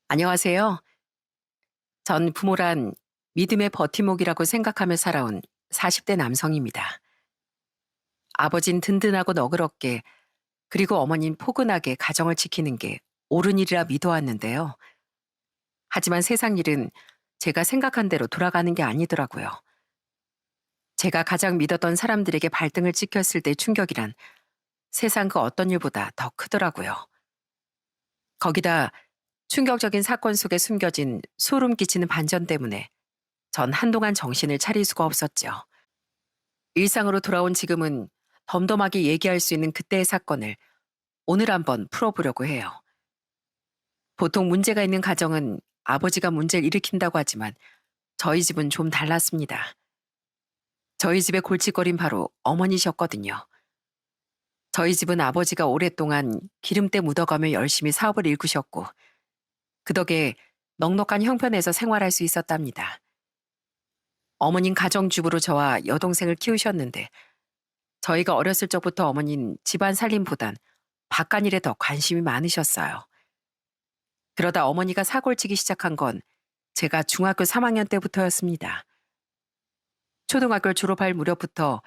안녕하세요. 전 부모란 믿음의 버팀목이라고 생각하며 살아온 40대 남성입니다. 아버진 든든하고 너그럽게 그리고 어머닌 포근하게 가정을 지키는 게 옳은 일이라 믿어왔는데요. 하지만 세상 일은 제가 생각한 대로 돌아가는 게 아니더라고요. 제가 가장 믿었던 사람들에게 발등을 찍혔을 때 충격이란 세상 그 어떤 일보다 더 크더라고요. 거기다 충격적인 사건 속에 숨겨진 소름 끼치는 반전 때문에 전 한동안 정신을 차릴 수가 없었죠. 일상으로 돌아온 지금은 덤덤하게 얘기할 수 있는 그때의 사건을 오늘 한번 풀어보려고 해요. 보통 문제가 있는 가정은 아버지가 문제를 일으킨다고 하지만 저희 집은 좀 달랐습니다. 저희 집의 골칫거린 바로 어머니셨거든요. 저희 집은 아버지가 오랫동안 기름때 묻어가며 열심히 사업을 일구셨고 그 덕에 넉넉한 형편에서 생활할 수 있었답니다. 어머닌 가정주부로 저와 여동생을 키우셨는데 저희가 어렸을 적부터 어머닌 집안 살림보단 바깥일에 더 관심이 많으셨어요. 그러다 어머니가 사고를 치기 시작한 건 제가 중학교 3학년 때부터였습니다. 초등학교를 졸업할 무렵부터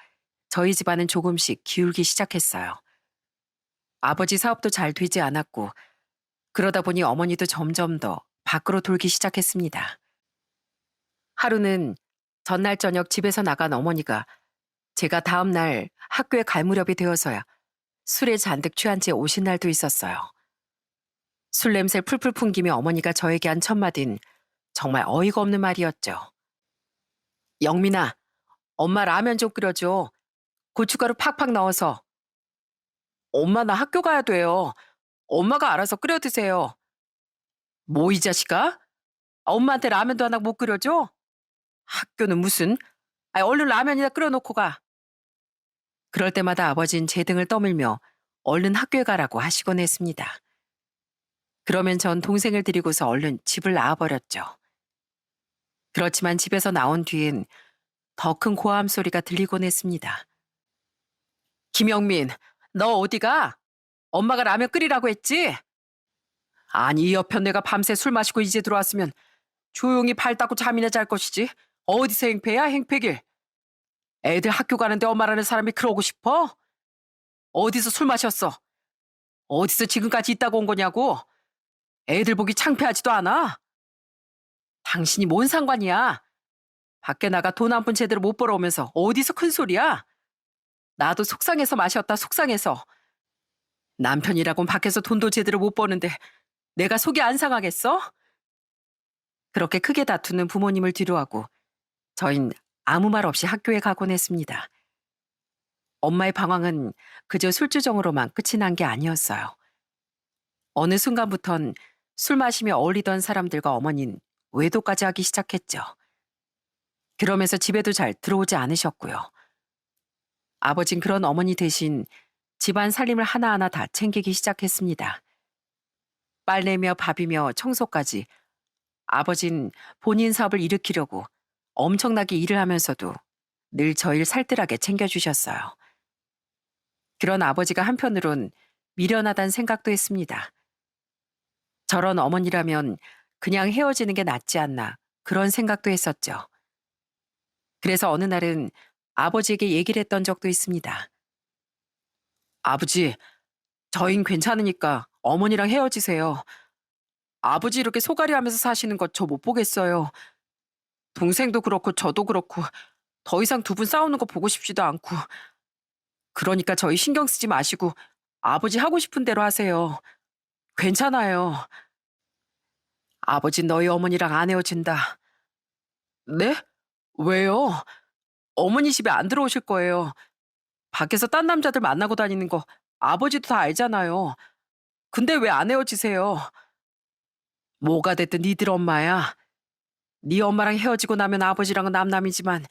저희 집안은 조금씩 기울기 시작했어요. 아버지 사업도 잘 되지 않았고 그러다 보니 어머니도 점점 더 밖으로 돌기 시작했습니다. 하루는 전날 저녁 집에서 나간 어머니가 제가 다음 날 학교에 갈 무렵이 되어서야 술에 잔뜩 취한 채 오신 날도 있었어요. 술 냄새 풀풀 풍기며 어머니가 저에게 한 첫마디는 정말 어이가 없는 말이었죠. 영민아, 엄마 라면 좀 끓여줘. 고춧가루 팍팍 넣어서. 엄마 나 학교 가야 돼요. 엄마가 알아서 끓여 드세요. 뭐 이 자식아? 엄마한테 라면도 하나 못 끓여줘? 학교는 무슨? 얼른 라면이나 끓여놓고 가. 그럴 때마다 아버진 제 등을 떠밀며 얼른 학교에 가라고 하시곤 했습니다. 그러면 전 동생을 데리고서 얼른 집을 나와버렸죠. 그렇지만 집에서 나온 뒤엔 더 큰 고함 소리가 들리곤 했습니다. 김영민, 너 어디가? 엄마가 라면 끓이라고 했지? 아니, 이 여편 내가 밤새 술 마시고 이제 들어왔으면 조용히 발 닦고 잠이나 잘 것이지. 어디서 행패야, 행패길. 애들 학교 가는데 엄마라는 사람이 그러고 싶어? 어디서 술 마셨어? 어디서 지금까지 있다고 온 거냐고? 애들 보기 창피하지도 않아? 당신이 뭔 상관이야? 밖에 나가 돈 한 푼 제대로 못 벌어오면서 어디서 큰 소리야? 나도 속상해서 마셨다, 속상해서. 남편이라곤 밖에서 돈도 제대로 못 버는데 내가 속이 안 상하겠어? 그렇게 크게 다투는 부모님을 뒤로하고 저흰 아무 말 없이 학교에 가곤 했습니다. 엄마의 방황은 그저 술주정으로만 끝이 난 게 아니었어요. 어느 순간부턴 술 마시며 어울리던 사람들과 어머니는 외도까지 하기 시작했죠. 그러면서 집에도 잘 들어오지 않으셨고요. 아버진 그런 어머니 대신 집안 살림을 하나하나 다 챙기기 시작했습니다. 빨래며 밥이며 청소까지 아버진 본인 사업을 일으키려고 엄청나게 일을 하면서도 늘 저희를 살뜰하게 챙겨주셨어요. 그런 아버지가 한편으론 미련하다는 생각도 했습니다. 저런 어머니라면 그냥 헤어지는 게 낫지 않나 그런 생각도 했었죠. 그래서 어느 날은 아버지에게 얘기를 했던 적도 있습니다. 아버지, 저흰 괜찮으니까 어머니랑 헤어지세요. 아버지 이렇게 소갈이 하면서 사시는 거 저 못 보겠어요. 동생도 그렇고 저도 그렇고 더 이상 두 분 싸우는 거 보고 싶지도 않고. 그러니까 저희 신경 쓰지 마시고 아버지 하고 싶은 대로 하세요. 괜찮아요. 아버지 너희 어머니랑 안 헤어진다. 네? 왜요? 어머니 집에 안 들어오실 거예요. 밖에서 딴 남자들 만나고 다니는 거 아버지도 다 알잖아요. 근데 왜 안 헤어지세요? 뭐가 됐든 니들 엄마야. 네 엄마랑 헤어지고 나면 아버지랑은 남남이지만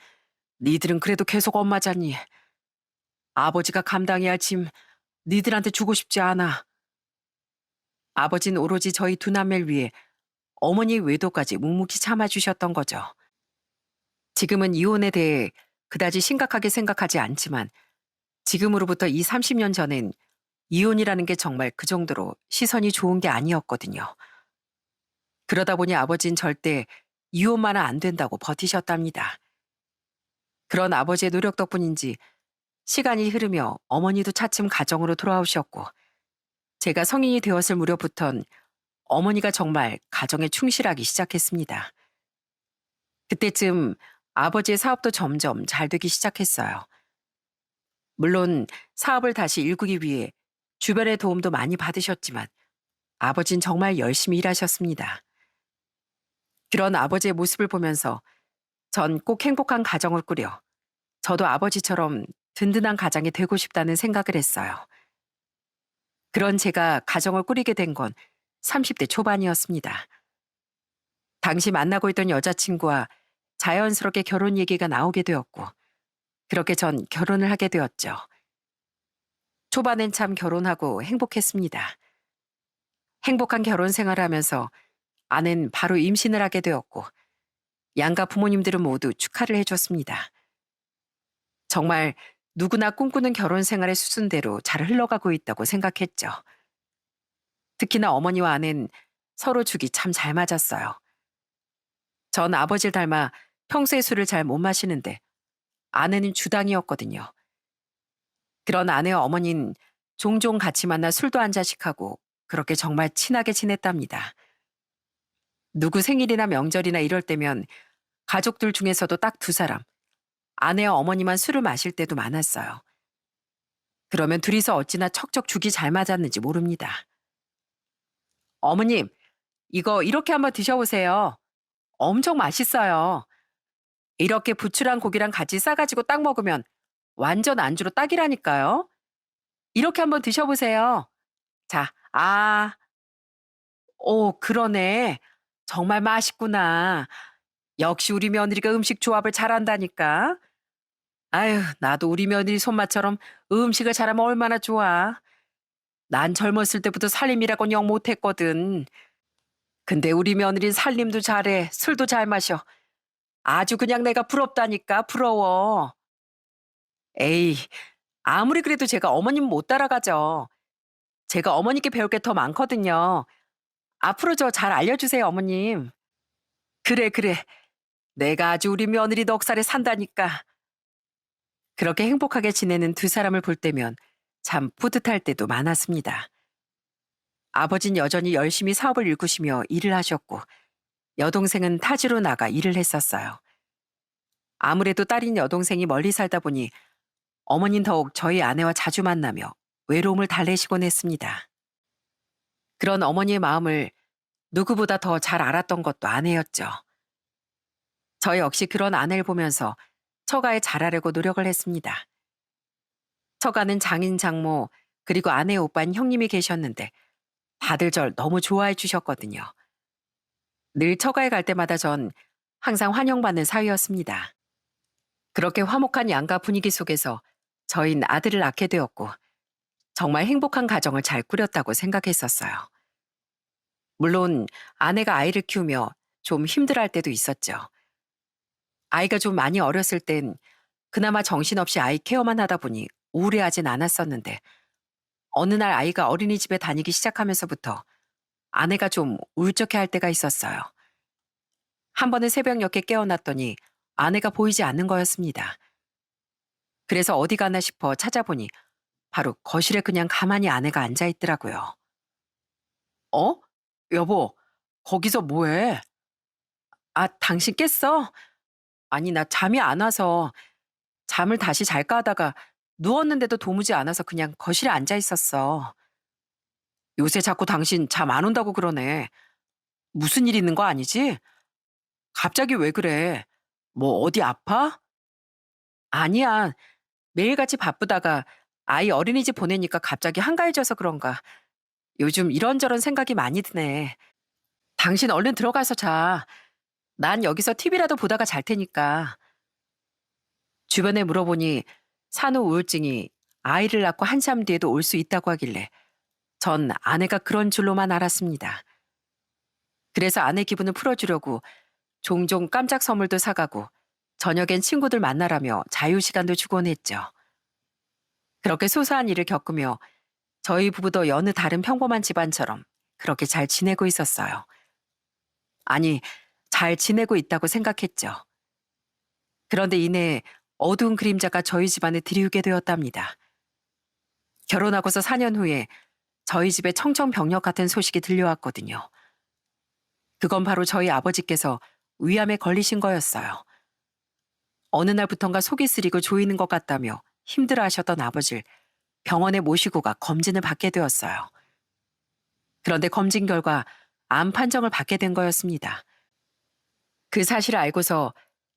니들은 그래도 계속 엄마잖니. 아버지가 감당해야 할 짐 니들한테 주고 싶지 않아. 아버지는 오로지 저희 두 남매를 위해 어머니의 외도까지 묵묵히 참아주셨던 거죠. 지금은 이혼에 대해 그다지 심각하게 생각하지 않지만 지금으로부터 이 30년 전엔 이혼이라는 게 정말 그 정도로 시선이 좋은 게 아니었거든요. 그러다 보니 아버지는 절대 이혼만은 안 된다고 버티셨답니다. 그런 아버지의 노력 덕분인지 시간이 흐르며 어머니도 차츰 가정으로 돌아오셨고 제가 성인이 되었을 무렵부턴 어머니가 정말 가정에 충실하기 시작했습니다. 그때쯤 아버지의 사업도 점점 잘 되기 시작했어요. 물론 사업을 다시 일구기 위해 주변의 도움도 많이 받으셨지만 아버진 정말 열심히 일하셨습니다. 그런 아버지의 모습을 보면서 전 꼭 행복한 가정을 꾸려 저도 아버지처럼 든든한 가장이 되고 싶다는 생각을 했어요. 그런 제가 가정을 꾸리게 된 건 30대 초반이었습니다. 당시 만나고 있던 여자친구와 자연스럽게 결혼 얘기가 나오게 되었고 그렇게 전 결혼을 하게 되었죠. 초반엔 참 결혼하고 행복했습니다. 행복한 결혼 생활을 하면서 아내는 바로 임신을 하게 되었고 양가 부모님들은 모두 축하를 해줬습니다. 정말 누구나 꿈꾸는 결혼 생활의 수순대로 잘 흘러가고 있다고 생각했죠. 특히나 어머니와 아내는 서로 죽이 참 잘 맞았어요. 전 아버지를 닮아 평소에 술을 잘 못 마시는데 아내는 주당이었거든요. 그런 아내와 어머니는 종종 같이 만나 술도 한 잔씩 하고 그렇게 정말 친하게 지냈답니다. 누구 생일이나 명절이나 이럴 때면 가족들 중에서도 딱 두 사람, 아내와 어머니만 술을 마실 때도 많았어요. 그러면 둘이서 어찌나 척척 죽이 잘 맞았는지 모릅니다. 어머님, 이거 이렇게 한번 드셔보세요. 엄청 맛있어요. 이렇게 부추랑 고기랑 같이 싸가지고 딱 먹으면 완전 안주로 딱이라니까요. 이렇게 한번 드셔보세요. 자, 오, 그러네. 정말 맛있구나. 역시 우리 며느리가 음식 조합을 잘한다니까. 아유, 나도 우리 며느리 손맛처럼 음식을 잘하면 얼마나 좋아. 난 젊었을 때부터 살림이라고는 영 못했거든. 근데 우리 며느린 살림도 잘해, 술도 잘 마셔. 아주 그냥 내가 부럽다니까, 부러워. 에이, 아무리 그래도 제가 어머님 못 따라가죠. 제가 어머니께 배울 게 더 많거든요. 앞으로 저 잘 알려주세요, 어머님. 그래, 그래. 내가 아주 우리 며느리 넉살에 산다니까. 그렇게 행복하게 지내는 두 사람을 볼 때면 참 뿌듯할 때도 많았습니다. 아버진 여전히 열심히 사업을 일구시며 일을 하셨고 여동생은 타지로 나가 일을 했었어요. 아무래도 딸인 여동생이 멀리 살다 보니 어머닌 더욱 저희 아내와 자주 만나며 외로움을 달래시곤 했습니다. 그런 어머니의 마음을 누구보다 더 잘 알았던 것도 아내였죠. 저 역시 그런 아내를 보면서 처가에 잘하려고 노력을 했습니다. 처가는 장인 장모 그리고 아내의 오빠인 형님이 계셨는데 다들 절 너무 좋아해 주셨거든요. 늘 처가에 갈 때마다 전 항상 환영받는 사위였습니다. 그렇게 화목한 양가 분위기 속에서 저흰 아들을 낳게 되었고 정말 행복한 가정을 잘 꾸렸다고 생각했었어요. 물론 아내가 아이를 키우며 좀 힘들어할 때도 있었죠. 아이가 좀 많이 어렸을 땐 그나마 정신없이 아이 케어만 하다 보니 우울해하진 않았었는데 어느 날 아이가 어린이집에 다니기 시작하면서부터 아내가 좀 울적해할 때가 있었어요. 한 번은 새벽녘에 깨어났더니 아내가 보이지 않는 거였습니다. 그래서 어디 가나 싶어 찾아보니 바로 거실에 그냥 가만히 아내가 앉아 있더라고요. 어? 여보, 거기서 뭐해? 아, 당신 깼어? 아니, 나 잠이 안 와서 잠을 다시 잘까 하다가 누웠는데도 도무지 안 와서 그냥 거실에 앉아 있었어. 요새 자꾸 당신 잠 안 온다고 그러네. 무슨 일 있는 거 아니지? 갑자기 왜 그래? 뭐 어디 아파? 아니야. 매일같이 바쁘다가 아이 어린이집 보내니까 갑자기 한가해져서 그런가. 요즘 이런저런 생각이 많이 드네. 당신 얼른 들어가서 자. 난 여기서 TV라도 보다가 잘 테니까. 주변에 물어보니 산후 우울증이 아이를 낳고 한참 뒤에도 올 수 있다고 하길래 전 아내가 그런 줄로만 알았습니다. 그래서 아내 기분을 풀어주려고 종종 깜짝 선물도 사가고 저녁엔 친구들 만나라며 자유시간도 주곤 했죠. 그렇게 소소한 일을 겪으며 저희 부부도 여느 다른 평범한 집안처럼 그렇게 잘 지내고 있었어요. 아니, 잘 지내고 있다고 생각했죠. 그런데 이내 어두운 그림자가 저희 집안에 들이우게 되었답니다. 결혼하고서 4년 후에 저희 집에 청천벽력 같은 소식이 들려왔거든요. 그건 바로 저희 아버지께서 위암에 걸리신 거였어요. 어느 날부턴가 속이 쓰리고 조이는 것 같다며 힘들어 하셨던 아버지를 병원에 모시고 가 검진을 받게 되었어요. 그런데 검진 결과 암 판정을 받게 된 거였습니다. 그 사실을 알고서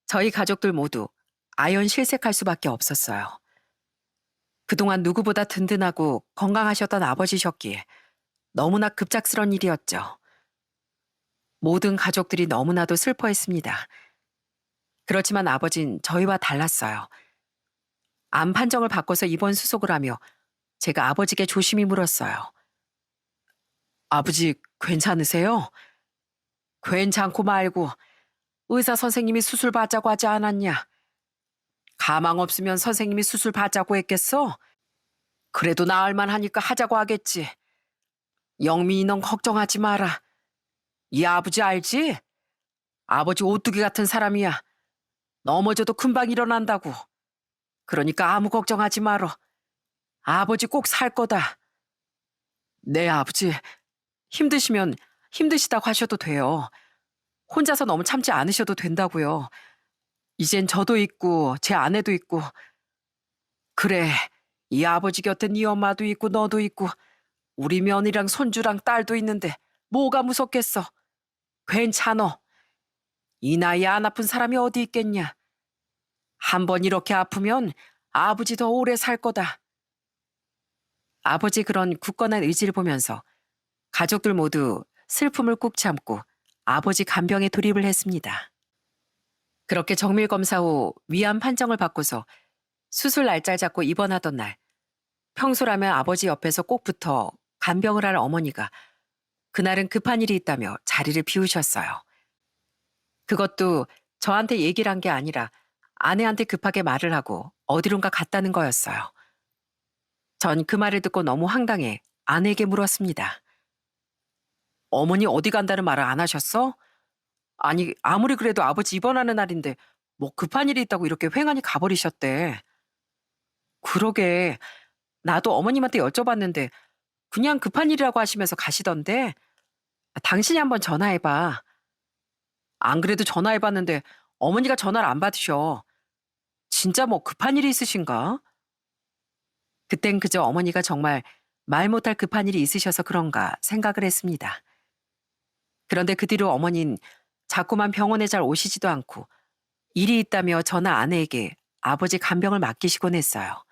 저희 가족들 모두 아연 실색할 수밖에 없었어요. 그동안 누구보다 든든하고 건강하셨던 아버지셨기에 너무나 급작스런 일이었죠. 모든 가족들이 너무나도 슬퍼했습니다. 그렇지만 아버진 저희와 달랐어요. 암 판정을 받고서 입원 수속을 하며 제가 아버지께 조심히 물었어요. 아버지, 괜찮으세요? 괜찮고 말고 의사 선생님이 수술 받자고 하지 않았냐? 가망 없으면 선생님이 수술 받자고 했겠어? 그래도 나을만 하니까 하자고 하겠지. 영민이 넌 걱정하지 마라. 이 아버지 알지? 아버지 오뚜기 같은 사람이야. 넘어져도 금방 일어난다고. 그러니까 아무 걱정하지 말어. 아버지 꼭 살 거다. 네, 아버지. 힘드시면 힘드시다고 하셔도 돼요. 혼자서 너무 참지 않으셔도 된다고요. 이젠 저도 있고 제 아내도 있고. 그래, 이 아버지 곁에 네 엄마도 있고 너도 있고 우리 며느리랑 손주랑 딸도 있는데 뭐가 무섭겠어. 괜찮어. 이 나이에 안 아픈 사람이 어디 있겠냐. 한 번 이렇게 아프면 아버지 더 오래 살 거다. 아버지 그런 굳건한 의지를 보면서 가족들 모두 슬픔을 꾹 참고 아버지 간병에 돌입을 했습니다. 그렇게 정밀 검사 후 위암 판정을 받고서 수술 날짜를 잡고 입원하던 날, 평소라면 아버지 옆에서 꼭 붙어 간병을 할 어머니가 그날은 급한 일이 있다며 자리를 비우셨어요. 그것도 저한테 얘기를 한 게 아니라 아내한테 급하게 말을 하고 어디론가 갔다는 거였어요. 전 그 말을 듣고 너무 황당해 아내에게 물었습니다. 어머니 어디 간다는 말을 안 하셨어? 아니, 아무리 그래도 아버지 입원하는 날인데 뭐 급한 일이 있다고 이렇게 횡하니 가버리셨대. 그러게, 나도 어머님한테 여쭤봤는데 그냥 급한 일이라고 하시면서 가시던데. 당신이 한번 전화해봐. 안 그래도 전화해봤는데 어머니가 전화를 안 받으셔. 진짜 뭐 급한 일이 있으신가? 그땐 그저 어머니가 정말 말 못할 급한 일이 있으셔서 그런가 생각을 했습니다. 그런데 그 뒤로 어머닌 자꾸만 병원에 잘 오시지도 않고 일이 있다며 저나 아내에게 아버지 간병을 맡기시곤 했어요.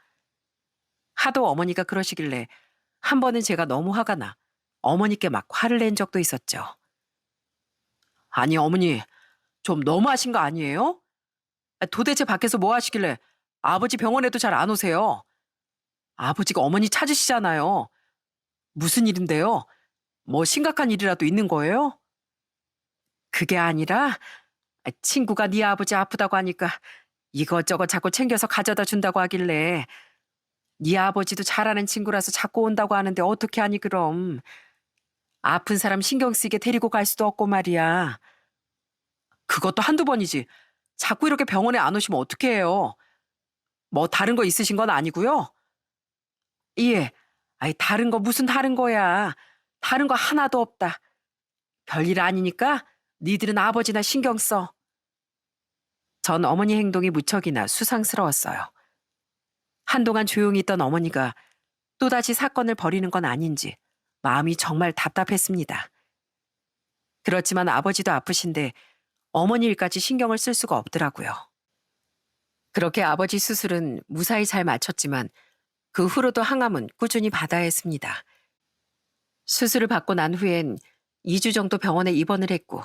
하도 어머니가 그러시길래 한 번은 제가 너무 화가 나 어머니께 막 화를 낸 적도 있었죠. 아니 어머니, 좀 너무하신 거 아니에요? 도대체 밖에서 뭐 하시길래 아버지 병원에도 잘 안 오세요? 아버지가 어머니 찾으시잖아요. 무슨 일인데요? 뭐 심각한 일이라도 있는 거예요? 그게 아니라 친구가 네 아버지 아프다고 하니까 이것저것 자꾸 챙겨서 가져다 준다고 하길래 네 아버지도 잘하는 친구라서 자꾸 온다고 하는데 어떻게 하니 그럼. 아픈 사람 신경 쓰이게 데리고 갈 수도 없고 말이야. 그것도 한두 번이지. 자꾸 이렇게 병원에 안 오시면 어떻게 해요? 뭐 다른 거 있으신 건 아니고요? 예. 아이 다른 거 무슨 다른 거야. 다른 거 하나도 없다. 별일 아니니까 니들은 아버지나 신경 써. 전 어머니 행동이 무척이나 수상스러웠어요. 한동안 조용히 있던 어머니가 또다시 사건을 벌이는 건 아닌지 마음이 정말 답답했습니다. 그렇지만 아버지도 아프신데 어머니 일까지 신경을 쓸 수가 없더라고요. 그렇게 아버지 수술은 무사히 잘 마쳤지만 그 후로도 항암은 꾸준히 받아야 했습니다. 수술을 받고 난 후엔 2주 정도 병원에 입원을 했고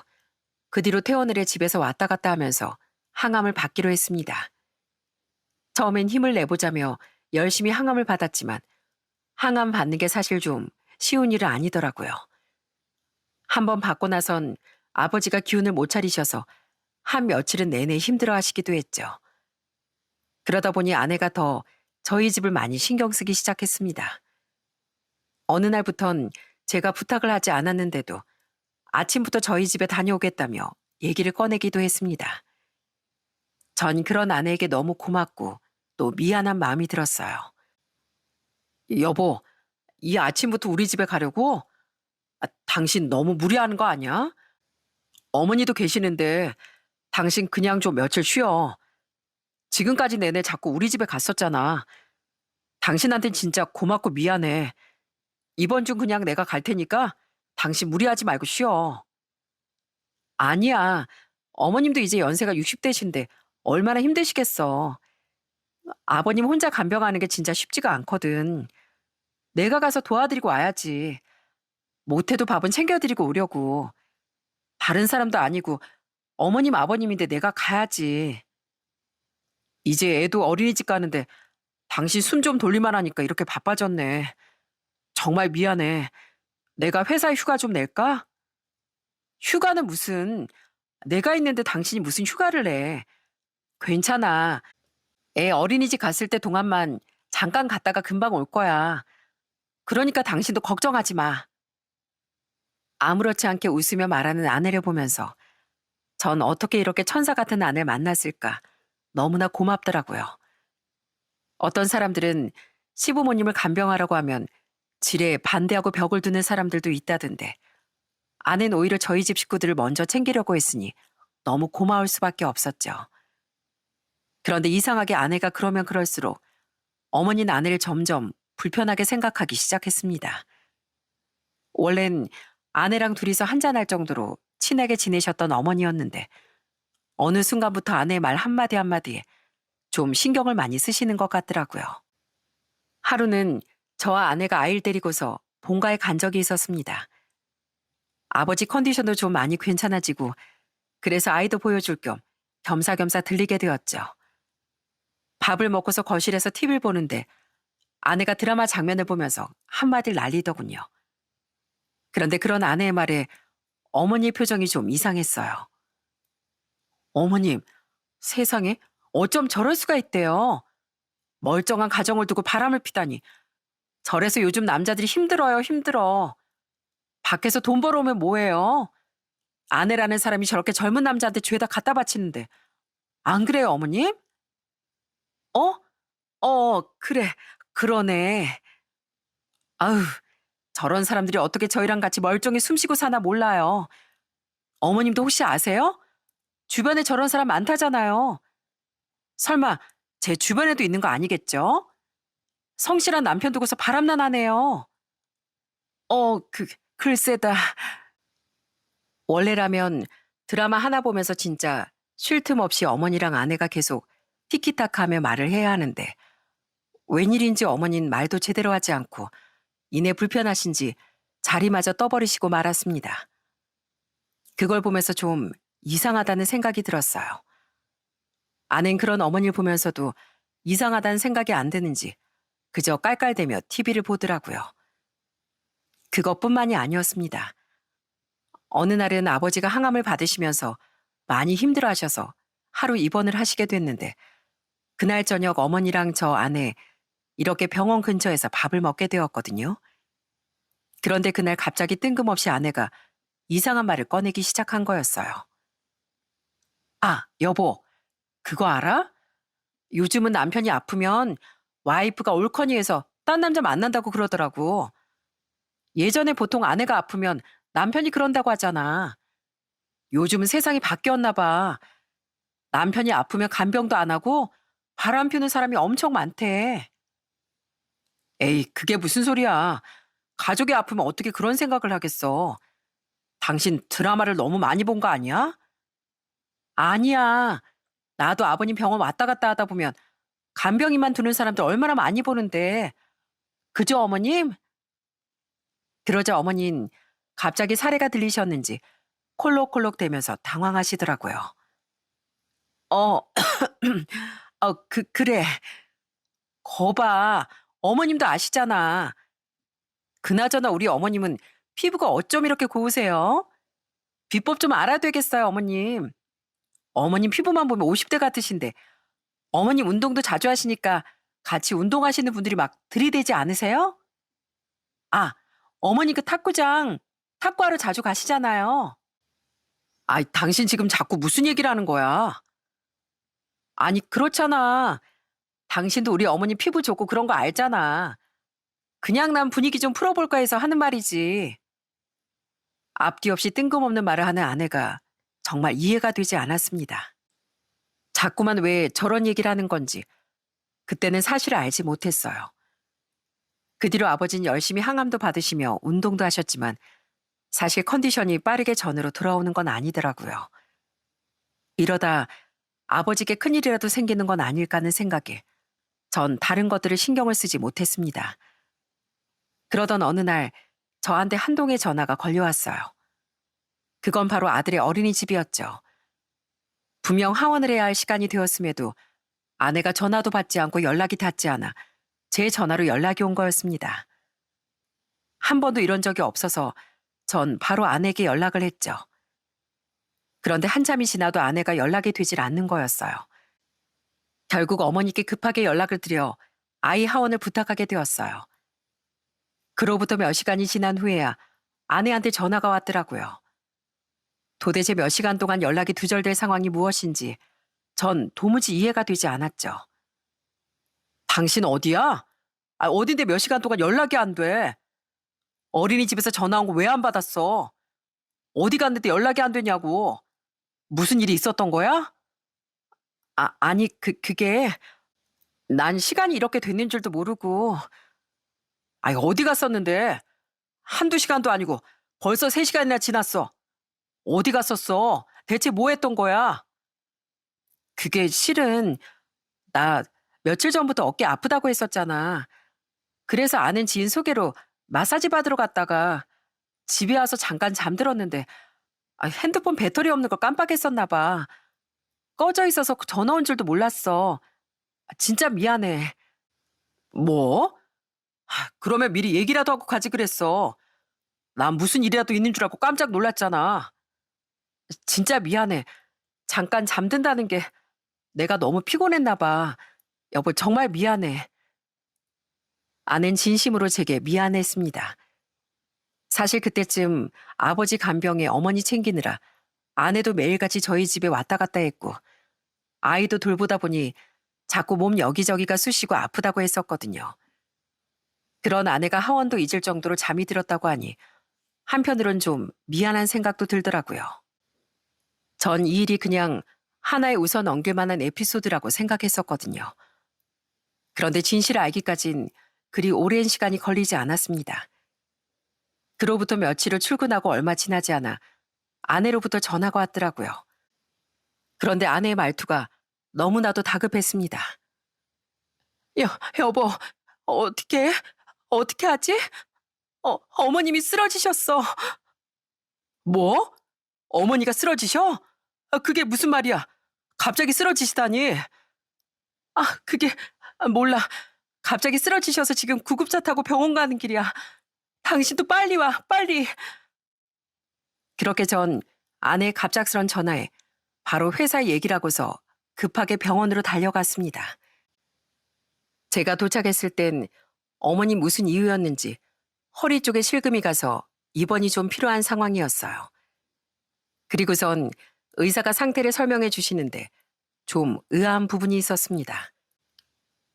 그 뒤로 퇴원을 해 집에서 왔다 갔다 하면서 항암을 받기로 했습니다. 처음엔 힘을 내보자며 열심히 항암을 받았지만 항암 받는 게 사실 좀 쉬운 일은 아니더라고요. 한번 받고 나선 아버지가 기운을 못 차리셔서 한 며칠은 내내 힘들어 하시기도 했죠. 그러다 보니 아내가 더 저희 집을 많이 신경 쓰기 시작했습니다. 어느 날부턴 제가 부탁을 하지 않았는데도 아침부터 저희 집에 다녀오겠다며 얘기를 꺼내기도 했습니다. 전 그런 아내에게 너무 고맙고 또 미안한 마음이 들었어요. 여보, 이 아침부터 우리 집에 가려고? 당신 너무 무리하는 거 아니야? 어머니도 계시는데 당신 그냥 좀 며칠 쉬어. 지금까지 내내 자꾸 우리 집에 갔었잖아. 당신한텐 진짜 고맙고 미안해. 이번 주 그냥 내가 갈 테니까 당신 무리하지 말고 쉬어. 아니야. 어머님도 이제 연세가 60대신데 얼마나 힘드시겠어. 아버님 혼자 간병하는 게 진짜 쉽지가 않거든. 내가 가서 도와드리고 와야지. 못해도 밥은 챙겨드리고 오려고. 다른 사람도 아니고 어머님 아버님인데 내가 가야지. 이제 애도 어린이집 가는데 당신 숨 좀 돌릴만 하니까 이렇게 바빠졌네. 정말 미안해. 내가 회사에 휴가 좀 낼까? 휴가는 무슨, 내가 있는데 당신이 무슨 휴가를 내. 괜찮아. 애 어린이집 갔을 때 동안만 잠깐 갔다가 금방 올 거야. 그러니까 당신도 걱정하지 마. 아무렇지 않게 웃으며 말하는 아내를 보면서 전 어떻게 이렇게 천사 같은 아내를 만났을까 너무나 고맙더라고요. 어떤 사람들은 시부모님을 간병하라고 하면 지레 반대하고 벽을 두는 사람들도 있다던데 아내는 오히려 저희 집 식구들을 먼저 챙기려고 했으니 너무 고마울 수밖에 없었죠. 그런데 이상하게 아내가 그러면 그럴수록 어머니는 아내를 점점 불편하게 생각하기 시작했습니다. 원래는 아내랑 둘이서 한잔할 정도로 친하게 지내셨던 어머니였는데 어느 순간부터 아내의 말 한마디 한마디에 좀 신경을 많이 쓰시는 것 같더라고요. 하루는 저와 아내가 아이를 데리고서 본가에 간 적이 있었습니다. 아버지 컨디션도 좀 많이 괜찮아지고 그래서 아이도 보여줄 겸 겸사겸사 들리게 되었죠. 밥을 먹고서 거실에서 TV를 보는데 아내가 드라마 장면을 보면서 한마디를 날리더군요. 그런데 그런 아내의 말에 어머니의 표정이 좀 이상했어요. 어머님, 세상에 어쩜 저럴 수가 있대요. 멀쩡한 가정을 두고 바람을 피다니. 저래서 요즘 남자들이 힘들어요, 힘들어. 밖에서 돈 벌어오면 뭐해요? 아내라는 사람이 저렇게 젊은 남자한테 죄다 갖다 바치는데. 안 그래요, 어머님? 어? 그래. 그러네. 아유, 저런 사람들이 어떻게 저희랑 같이 멀쩡히 숨쉬고 사나 몰라요. 어머님도 혹시 아세요? 주변에 저런 사람 많다잖아요. 설마 제 주변에도 있는 거 아니겠죠? 성실한 남편 두고서 바람난 아내요. 글쎄다. 원래라면 드라마 하나 보면서 진짜 쉴 틈 없이 어머니랑 아내가 계속 티키타카하며 말을 해야 하는데 웬일인지 어머니는 말도 제대로 하지 않고 이내 불편하신지 자리마저 떠버리시고 말았습니다. 그걸 보면서 좀 이상하다는 생각이 들었어요. 아낸 그런 어머니를 보면서도 이상하다는 생각이 안 드는지 그저 깔깔대며 TV를 보더라고요. 그것뿐만이 아니었습니다. 어느 날은 아버지가 항암을 받으시면서 많이 힘들어하셔서 하루 입원을 하시게 됐는데 그날 저녁 어머니랑 저 아내 이렇게 병원 근처에서 밥을 먹게 되었거든요. 그런데 그날 갑자기 뜬금없이 아내가 이상한 말을 꺼내기 시작한 거였어요. 아, 여보, 그거 알아? 요즘은 남편이 아프면 와이프가 옳거니해서 딴 남자 만난다고 그러더라고. 예전에 보통 아내가 아프면 남편이 그런다고 하잖아. 요즘은 세상이 바뀌었나 봐. 남편이 아프면 간병도 안 하고 바람 피우는 사람이 엄청 많대. 에이, 그게 무슨 소리야. 가족이 아프면 어떻게 그런 생각을 하겠어. 당신 드라마를 너무 많이 본 거 아니야? 아니야. 나도 아버님 병원 왔다 갔다 하다 보면 간병인만 두는 사람들 얼마나 많이 보는데. 그죠, 어머님? 그러자 어머니는 갑자기 사례가 들리셨는지 콜록콜록 대면서 당황하시더라고요. 어, 그래. 거봐. 어머님도 아시잖아. 그나저나 우리 어머님은 피부가 어쩜 이렇게 고우세요? 비법 좀 알아야 되겠어요, 어머님. 어머님 피부만 보면 50대 같으신데 어머님 운동도 자주 하시니까 같이 운동하시는 분들이 막 들이대지 않으세요? 아, 어머니 그 탁구장 탁구하러 자주 가시잖아요. 아이, 당신 지금 자꾸 무슨 얘기를 하는 거야? 아니, 그렇잖아. 당신도 우리 어머니 피부 좋고 그런 거 알잖아. 그냥 난 분위기 좀 풀어볼까 해서 하는 말이지. 앞뒤 없이 뜬금없는 말을 하는 아내가 정말 이해가 되지 않았습니다. 자꾸만 왜 저런 얘기를 하는 건지 그때는 사실을 알지 못했어요. 그 뒤로 아버지는 열심히 항암도 받으시며 운동도 하셨지만 사실 컨디션이 빠르게 전으로 돌아오는 건 아니더라고요. 이러다 아버지께 큰일이라도 생기는 건 아닐까 하는 생각에 전 다른 것들을 신경을 쓰지 못했습니다. 그러던 어느 날 저한테 한 통의 전화가 걸려왔어요. 그건 바로 아들의 어린이집이었죠. 분명 하원을 해야 할 시간이 되었음에도 아내가 전화도 받지 않고 연락이 닿지 않아 제 전화로 연락이 온 거였습니다. 한 번도 이런 적이 없어서 전 바로 아내에게 연락을 했죠. 그런데 한참이 지나도 아내가 연락이 되질 않는 거였어요. 결국 어머니께 급하게 연락을 드려 아이 하원을 부탁하게 되었어요. 그로부터 몇 시간이 지난 후에야 아내한테 전화가 왔더라고요. 도대체 몇 시간 동안 연락이 두절될 상황이 무엇인지 전 도무지 이해가 되지 않았죠. 당신 어디야? 어딘데 몇 시간 동안 연락이 안 돼? 어린이집에서 전화 온 거 왜 안 받았어? 어디 갔는데 연락이 안 되냐고. 무슨 일이 있었던 거야? 아니, 그게 난 시간이 이렇게 됐는 줄도 모르고. 아니, 어디 갔었는데? 한두 시간도 아니고 벌써 3시간이나 지났어. 어디 갔었어? 대체 뭐 했던 거야? 그게 실은 나 며칠 전부터 어깨 아프다고 했었잖아. 그래서 아는 지인 소개로 마사지 받으러 갔다가 집에 와서 잠깐 잠들었는데 핸드폰 배터리 없는 걸 깜빡했었나 봐. 꺼져 있어서 전화 온 줄도 몰랐어. 진짜 미안해. 뭐? 그러면 미리 얘기라도 하고 가지 그랬어. 난 무슨 일이라도 있는 줄 알고 깜짝 놀랐잖아. 진짜 미안해. 잠깐 잠든다는 게 내가 너무 피곤했나 봐. 여보, 정말 미안해. 아낸 진심으로 제게 미안했습니다. 사실 그때쯤 아버지 간병에 어머니 챙기느라 아내도 매일같이 저희 집에 왔다 갔다 했고 아이도 돌보다 보니 자꾸 몸 여기저기가 쑤시고 아프다고 했었거든요. 그런 아내가 하원도 잊을 정도로 잠이 들었다고 하니 한편으론 좀 미안한 생각도 들더라고요. 전 이 일이 그냥 하나의 웃어 넘길 만한 에피소드라고 생각했었거든요. 그런데 진실을 알기까진 그리 오랜 시간이 걸리지 않았습니다. 그로부터 며칠을 출근하고 얼마 지나지 않아 아내로부터 전화가 왔더라고요. 그런데 아내의 말투가 너무나도 다급했습니다. 여보, 어떻게, 어떻게 하지? 어머님이 쓰러지셨어. 뭐? 어머니가 쓰러지셔? 그게 무슨 말이야? 갑자기 쓰러지시다니. 그게, 몰라. 갑자기 쓰러지셔서 지금 구급차 타고 병원 가는 길이야. 당신도 빨리 와, 빨리. 그렇게 전 아내의 갑작스런 전화에 바로 회사 얘기라고서 급하게 병원으로 달려갔습니다. 제가 도착했을 땐 어머니 무슨 이유였는지 허리 쪽에 실금이 가서 입원이 좀 필요한 상황이었어요. 그리고선 의사가 상태를 설명해 주시는데 좀 의아한 부분이 있었습니다.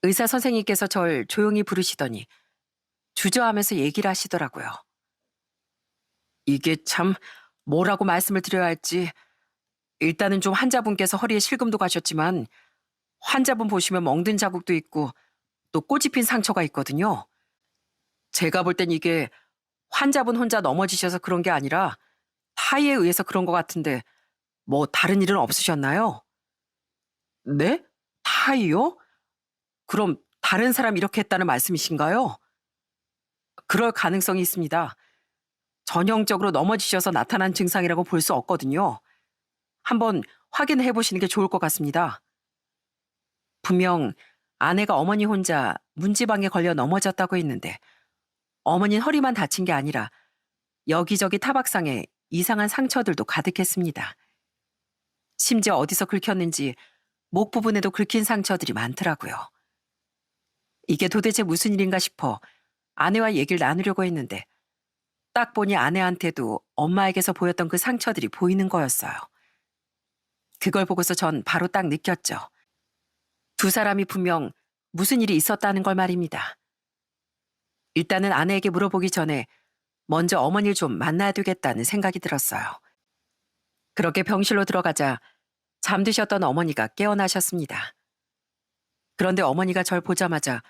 의사 선생님께서 절 조용히 부르시더니 주저하면서 얘기를 하시더라고요. 이게 참 뭐라고 말씀을 드려야 할지. 일단은 좀 환자분께서 허리에 실금도 가셨지만 환자분 보시면 멍든 자국도 있고 또 꼬집힌 상처가 있거든요. 제가 볼 땐 이게 환자분 혼자 넘어지셔서 그런 게 아니라 타이에 의해서 그런 것 같은데 뭐 다른 일은 없으셨나요? 네? 타이요? 그럼 다른 사람 이렇게 했다는 말씀이신가요? 그럴 가능성이 있습니다. 전형적으로 넘어지셔서 나타난 증상이라고 볼 수 없거든요. 한번 확인해 보시는 게 좋을 것 같습니다. 분명 아내가 어머니 혼자 문지방에 걸려 넘어졌다고 했는데 어머니는 허리만 다친 게 아니라 여기저기 타박상에 이상한 상처들도 가득했습니다. 심지어 어디서 긁혔는지 목 부분에도 긁힌 상처들이 많더라고요. 이게 도대체 무슨 일인가 싶어 아내와 얘기를 나누려고 했는데 딱 보니 아내한테도 엄마에게서 보였던 그 상처들이 보이는 거였어요. 그걸 보고서 전 바로 딱 느꼈죠. 두 사람이 분명 무슨 일이 있었다는 걸 말입니다. 일단은 아내에게 물어보기 전에 먼저 어머니를 좀 만나야 되겠다는 생각이 들었어요. 그렇게 병실로 들어가자 잠드셨던 어머니가 깨어나셨습니다. 그런데 어머니가 절 보자마자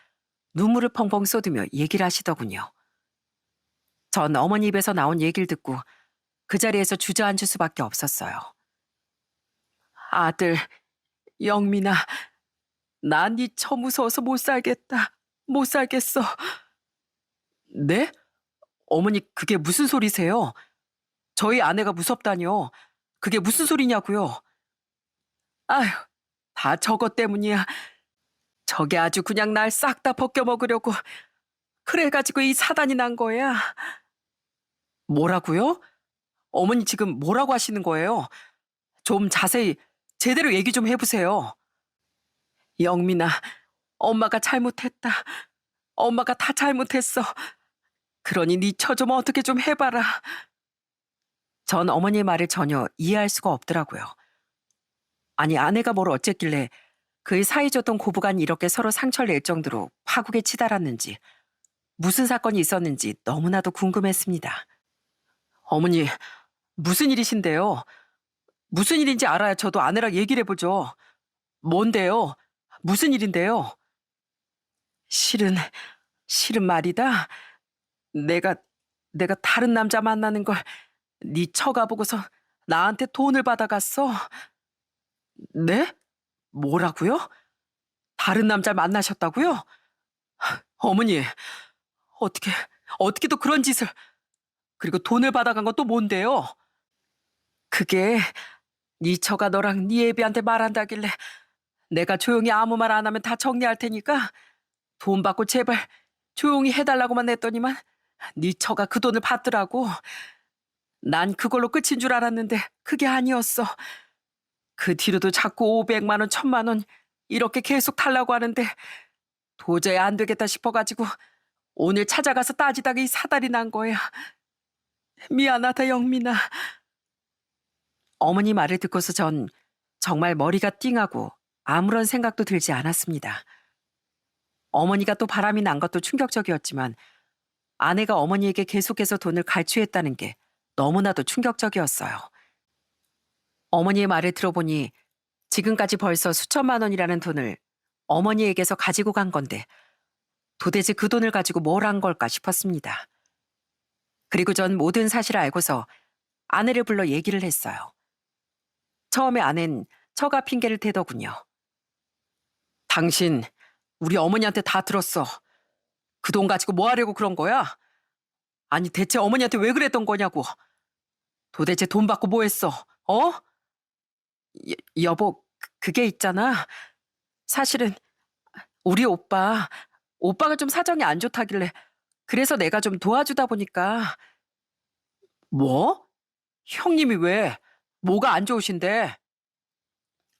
눈물을 펑펑 쏟으며 얘기를 하시더군요. 전 어머니 입에서 나온 얘기를 듣고 그 자리에서 주저앉을 수밖에 없었어요. 아들, 영민아, 난 네 처 무서워서 못 살겠다. 못 살겠어. 네? 어머니, 그게 무슨 소리세요? 저희 아내가 무섭다뇨. 그게 무슨 소리냐고요? 아휴, 다 저것 때문이야. 저게 아주 그냥 날 싹 다 벗겨먹으려고. 그래가지고 이 사단이 난 거야. 뭐라고요? 어머니 지금 뭐라고 하시는 거예요? 좀 자세히 제대로 얘기 좀 해보세요. 영민아, 엄마가 잘못했다. 엄마가 다 잘못했어. 그러니 네 처 좀 어떻게 좀 해봐라. 전 어머니의 말을 전혀 이해할 수가 없더라고요. 아니 아내가 뭘 어쨌길래 그의 사이좋던 고부간이 이렇게 서로 상처를 낼 정도로 파국에 치달았는지 무슨 사건이 있었는지 너무나도 궁금했습니다. 어머니, 무슨 일이신데요? 무슨 일인지 알아야 저도 아내랑 얘기를 해보죠. 뭔데요? 무슨 일인데요? 실은 말이다. 내가 다른 남자 만나는 걸 네 처가 보고서 나한테 돈을 받아갔어. 네? 뭐라고요? 다른 남자 만나셨다고요? 어머니, 어떻게 또 그런 짓을. 그리고 돈을 받아간 건 또 뭔데요? 그게 네 처가 너랑 네 애비한테 말한다길래 내가 조용히 아무 말 안 하면 다 정리할 테니까 돈 받고 제발 조용히 해달라고만 했더니만 네 처가 그 돈을 받더라고. 난 그걸로 끝인 줄 알았는데 그게 아니었어. 그 뒤로도 자꾸 500만 원, 1000만 원 이렇게 계속 달라고 하는데 도저히 안 되겠다 싶어가지고 오늘 찾아가서 따지다가 이 사달이 난 거야. 미안하다 영민아. 어머니 말을 듣고서 전 정말 머리가 띵하고 아무런 생각도 들지 않았습니다. 어머니가 또 바람이 난 것도 충격적이었지만 아내가 어머니에게 계속해서 돈을 갈취했다는 게 너무나도 충격적이었어요. 어머니의 말을 들어보니 지금까지 벌써 수천만 원이라는 돈을 어머니에게서 가지고 간 건데 도대체 그 돈을 가지고 뭘 한 걸까 싶었습니다. 그리고 전 모든 사실을 알고서 아내를 불러 얘기를 했어요. 처음에 아낸 처가 핑계를 대더군요. 당신 우리 어머니한테 다 들었어. 그 돈 가지고 뭐 하려고 그런 거야? 아니 대체 어머니한테 왜 그랬던 거냐고. 도대체 돈 받고 뭐 했어? 어? 여보, 그게 있잖아. 사실은 우리 오빠가 좀 사정이 안 좋다길래 그래서 내가 좀 도와주다 보니까. 뭐? 형님이 왜? 뭐가 안 좋으신데?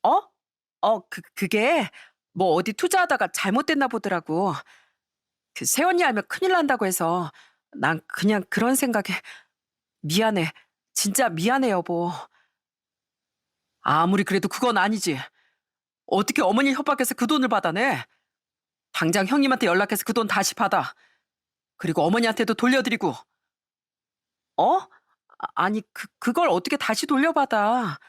어? 그게 뭐 어디 투자하다가 잘못됐나 보더라고. 그 새언니 알면 큰일 난다고 해서 난 그냥 그런 생각에. 미안해. 진짜 미안해 여보. 아무리 그래도 그건 아니지. 어떻게 어머니 협박해서 그 돈을 받아내? 당장 형님한테 연락해서 그 돈 다시 받아. 그리고 어머니한테도 돌려드리고. 어? 아니 그걸 어떻게 다시 돌려받아.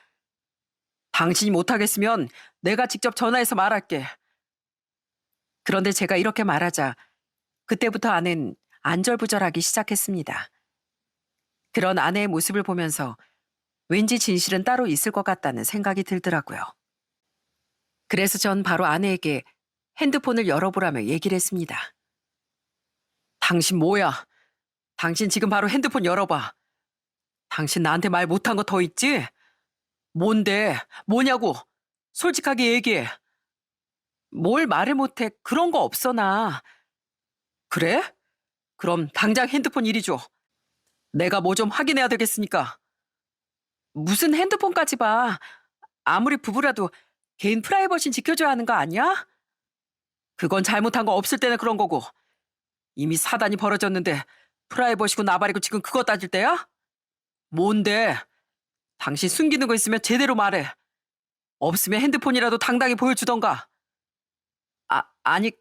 당신이 못하겠으면 내가 직접 전화해서 말할게. 그런데 제가 이렇게 말하자 그때부터 아내는 안절부절하기 시작했습니다. 그런 아내의 모습을 보면서 왠지 진실은 따로 있을 것 같다는 생각이 들더라고요. 그래서 전 바로 아내에게 핸드폰을 열어보라며 얘기를 했습니다. 당신 뭐야? 당신 지금 바로 핸드폰 열어봐. 당신 나한테 말 못한 거 더 있지? 뭔데? 뭐냐고? 솔직하게 얘기해. 뭘 말을 못해? 그런 거 없어 나. 그래? 그럼 당장 핸드폰 이리 줘. 내가 뭐 좀 확인해야 되겠으니까. 무슨 핸드폰까지 봐. 아무리 부부라도 개인 프라이버시 지켜줘야 하는 거 아니야? 그건 잘못한 거 없을 때는 그런 거고. 이미 사단이 벌어졌는데 프라이버시고 나발이고 지금 그거 따질 때야? 뭔데? 당신 숨기는 거 있으면 제대로 말해. 없으면 핸드폰이라도 당당히 보여주던가. 아니,